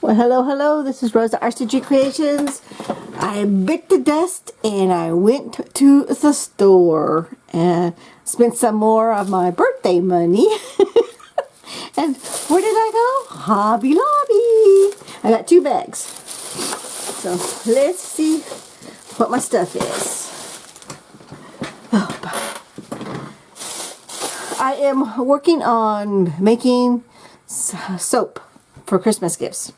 Well, hello, this is Rosa, rccgkreations. I bit the dust and I went to the store and spent some more of my birthday money. And where did I go? Hobby Lobby. I got 2 bags. So let's see what my stuff is. I am working on making soap for Christmas gifts.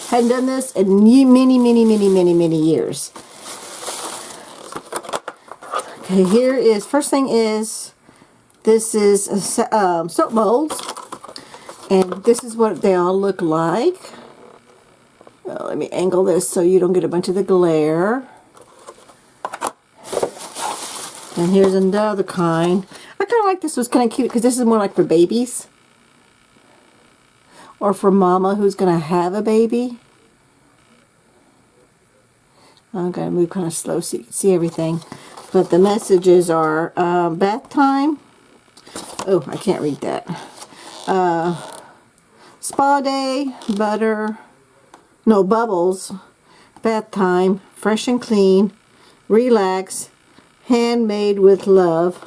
Hadn't done this in many years. Okay, here is, first thing is, this is soap molds. And this is what they all look like. Well, let me angle this so you don't get a bunch of the glare. And here's another kind. I kind of like this. Was kind of cute because this is more like for babies. Or for mama who's going to have a baby. I'm going to move kind of slow so you can see everything. But the messages are bath time. Oh, I can't read that. Spa day, butter, no, bubbles, bath time, fresh and clean, relax, handmade with love.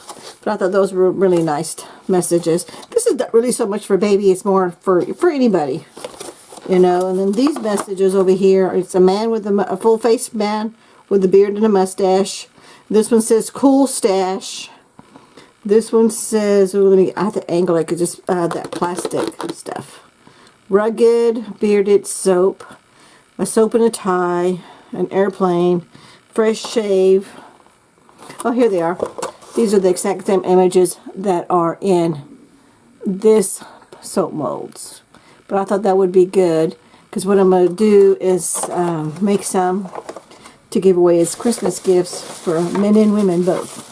But I thought those were really nice messages. This is not really so much for baby, it's more for anybody, you know. And then these messages over here, it's a man with a full-faced man with a beard and a mustache. This one says cool stash. This one says, I have to angle it because it's that plastic stuff. Rugged bearded soap, a soap and a tie, an airplane, fresh shave. Oh, here they are. These are the exact same images that are in this soap molds. But I thought that would be good because what I'm going to do is make some to give away as Christmas gifts for men and women both.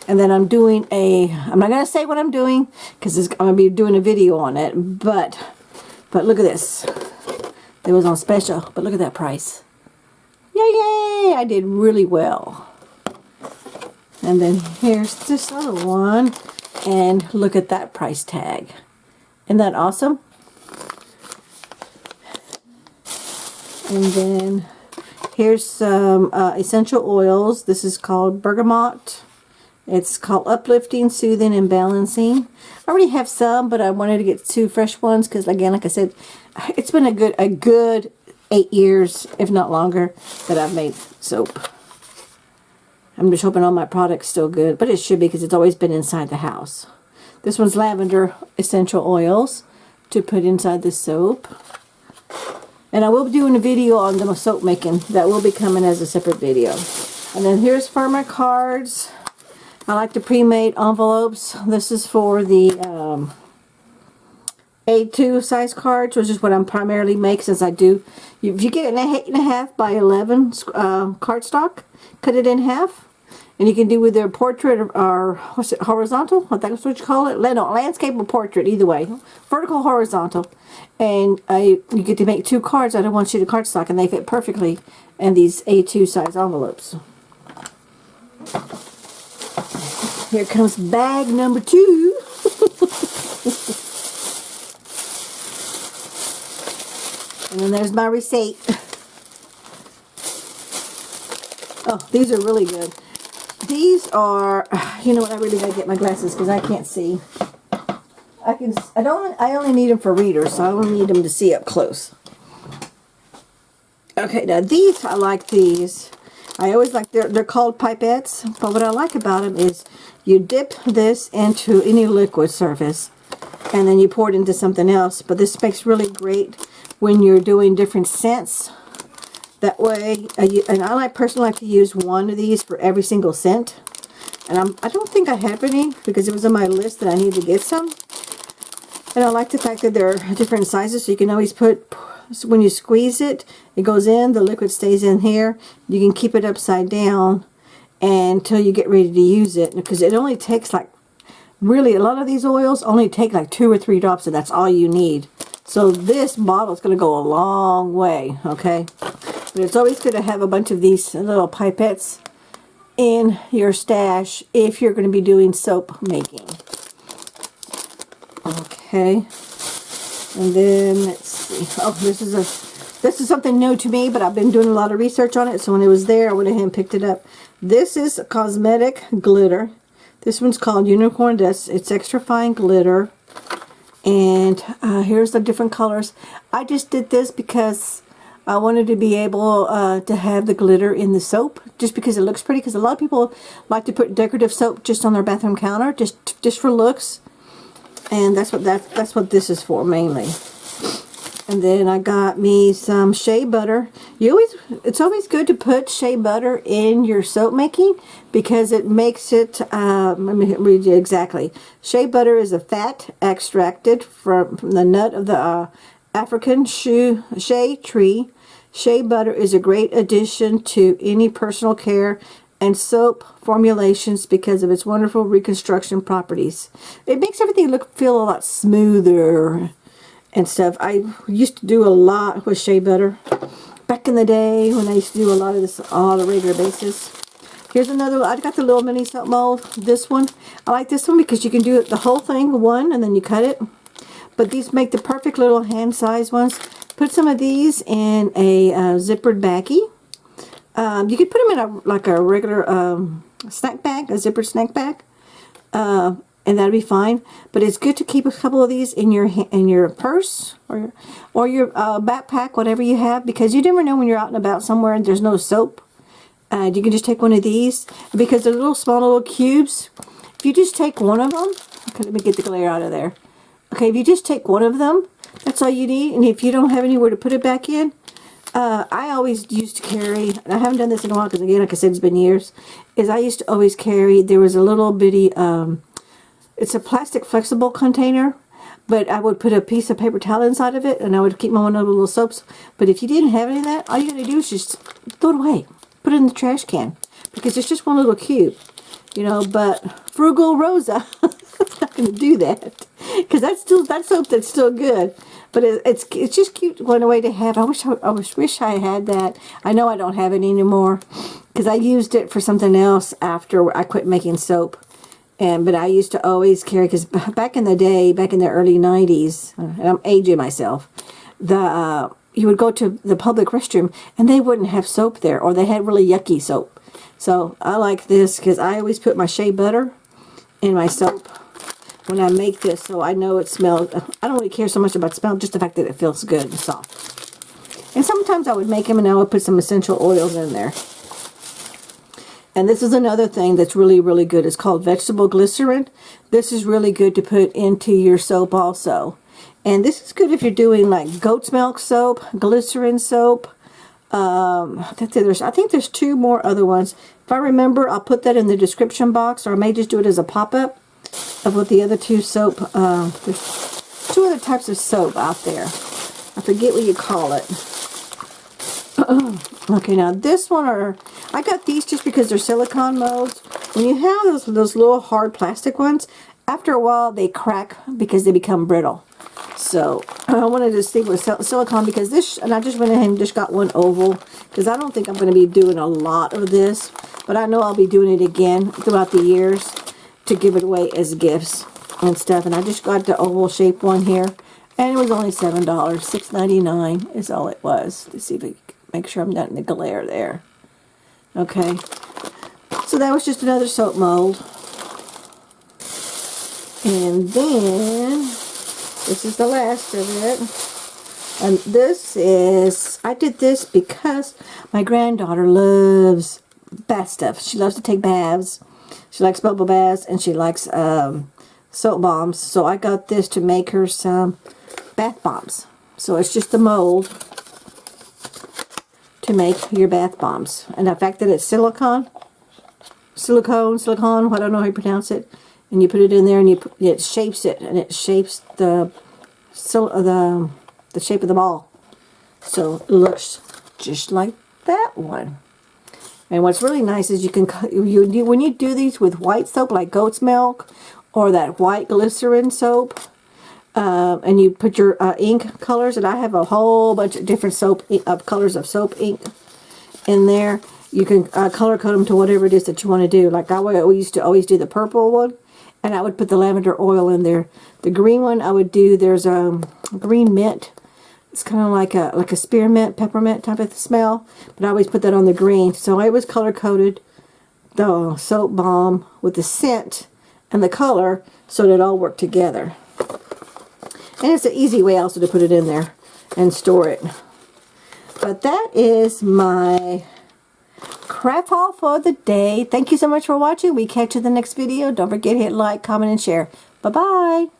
And then I'm doing I'm not going to say what I'm doing because I'm going to be doing a video on it, but look at this. It was on special, but look at that price. Yay! I did really well. And then here's this other one, and look at that price tag. Isn't that awesome? And then here's some essential oils. This is called bergamot. It's called Uplifting, Soothing, and Balancing. I already have some, but I wanted to get 2 fresh ones because, again, like I said, it's been a good 8 years, if not longer, that I've made soap. I'm just hoping all my product's still good, but it should be because it's always been inside the house. This one's lavender essential oils to put inside the soap. And I will be doing a video on the soap making. That will be coming as a separate video. And then here's for my cards. I like the pre-made envelopes. This is for the A2 size cards, which is what I'm primarily make since I do. If you get an 8.5 by 11 cardstock, cut it in half. And you can do with their portrait or what's it, horizontal? I think that's what you call it. No, landscape or portrait, either way. Vertical, horizontal. And you get to make 2 cards out of 1 sheet of cardstock, and they fit perfectly in these A2 size envelopes. Here comes bag number 2. And then there's my receipt. Oh, these are really good. These are, you know what, I really gotta get my glasses because I can't see. I only need them for readers, so I don't need them to see up close. Okay, now these, I like these. I always like, they're called Pipettes, but what I like about them is you dip this into any liquid surface and then you pour it into something else. But this makes really great when you're doing different scents. That way, and I personally like to use 1 of these for every single scent. And I don't think I have any because it was on my list that I need to get some. And I like the fact that they're different sizes, so you can always put, so when you squeeze it, it goes in, the liquid stays in here. You can keep it upside down until you get ready to use it, because it only takes like, really, a lot of these oils only take like 2 or 3 drops, and that's all you need. So this bottle is going to go a long way, okay? But it's always good to have a bunch of these little pipettes in your stash if you're going to be doing soap making. Okay. And then let's see. Oh, this is something new to me, but I've been doing a lot of research on it. So when it was there, I went ahead and picked it up. This is cosmetic glitter. This one's called Unicorn Dust. It's extra fine glitter. And here's the different colors. I just did this because I wanted to be able to have the glitter in the soap, just because it looks pretty. Because a lot of people like to put decorative soap just on their bathroom counter, just for looks. And that's what this is for mainly. And then I got me some Shea Butter. It's always good to put Shea Butter in your soap making because it makes it, let me read you exactly. Shea Butter is a fat extracted from the nut of the African shea tree. Shea Butter is a great addition to any personal care and soap formulations because of its wonderful reconstruction properties. It makes everything feel a lot smoother and stuff. I used to do a lot with Shea Butter back in the day when I used to do a lot of this on a regular basis. Here's another one. I got the little mini soap mold. This one, I like this one because you can do it the whole thing one and then you cut it. But these make the perfect little hand size ones. Put some of these in a zippered baggie. You could put them in like a regular snack bag, a zippered snack bag. And that'd be fine. But it's good to keep a couple of these in your purse or your backpack, whatever you have, because you never know when you're out and about somewhere and there's no soap. You can just take one of these because they're little small little cubes. If you just take one of them, okay, let me get the glare out of there. Okay, if you just take one of them, that's all you need. And if you don't have anywhere to put it back in, I always used to carry, and I haven't done this in a while because again, like I said, it's been years, is I used to always carry, there was a little bitty, it's a plastic flexible container, but I would put a piece of paper towel inside of it, and I would keep my one of the little soaps. But if you didn't have any of that, all you got to do is just throw it away. Put it in the trash can. Because it's just one little cube. You know, but frugal Rosa is not going to do that. Because that's soap that's still good. But it's just cute one way to have. I wish I had that. I know I don't have it anymore. Because I used it for something else after I quit making soap. But I used to always carry, because back in the day, back in the early 90s, and I'm aging myself, you would go to the public restroom and they wouldn't have soap there, or they had really yucky soap. So I like this because I always put my Shea Butter in my soap when I make this, so I know it smells. I don't really care so much about the smell, just the fact that it feels good and soft. And sometimes I would make them and I would put some essential oils in there. And this is another thing that's really, really good. It's called vegetable glycerin. This is really good to put into your soap also. And this is good if you're doing like goat's milk soap, glycerin soap. I think there's two more other ones. If I remember, I'll put that in the description box, or I may just do it as a pop-up of what the other two soap. There's two other types of soap out there. I forget what you call it. Okay, now this one, I got these just because they're silicone molds. When you have those little hard plastic ones, after a while they crack because they become brittle. So I wanted to stick with silicone because this, and I just went ahead and just got one oval because I don't think I'm going to be doing a lot of this, but I know I'll be doing it again throughout the years to give it away as gifts and stuff. And I just got the oval shape one here, and it was only $7, $6.99 is all it was. Let's see if I can make sure I'm not in the glare there. Okay, so that was just another soap mold. And then this is the last of it. And this is, I did this because my granddaughter loves bath stuff. She loves to take baths. She likes bubble baths, and she likes soap bombs. So I got this to make her some bath bombs. So it's just the mold to make your bath bombs. And the fact that it's silicone, I don't know how you pronounce it. And you put it in there, and it shapes it, and it shapes the shape of the ball. So it looks just like that one. And what's really nice is you can when you do these with white soap like goat's milk or that white glycerin soap, and you put your ink colors, and I have a whole bunch of different colors of soap ink in there. You can color code them to whatever it is that you want to do. Like we used to always do the purple one. And I would put the lavender oil in there. The green one I would do, there's a green mint. It's kind of like a spearmint, peppermint type of smell. But I always put that on the green. So I was color coded the soap balm with the scent and the color so that it all worked together. And it's an easy way also to put it in there and store it. But that is my craft haul for the day. Thank you so much for watching. We catch you in the next video. Don't forget to hit like, comment, and share. Bye-bye.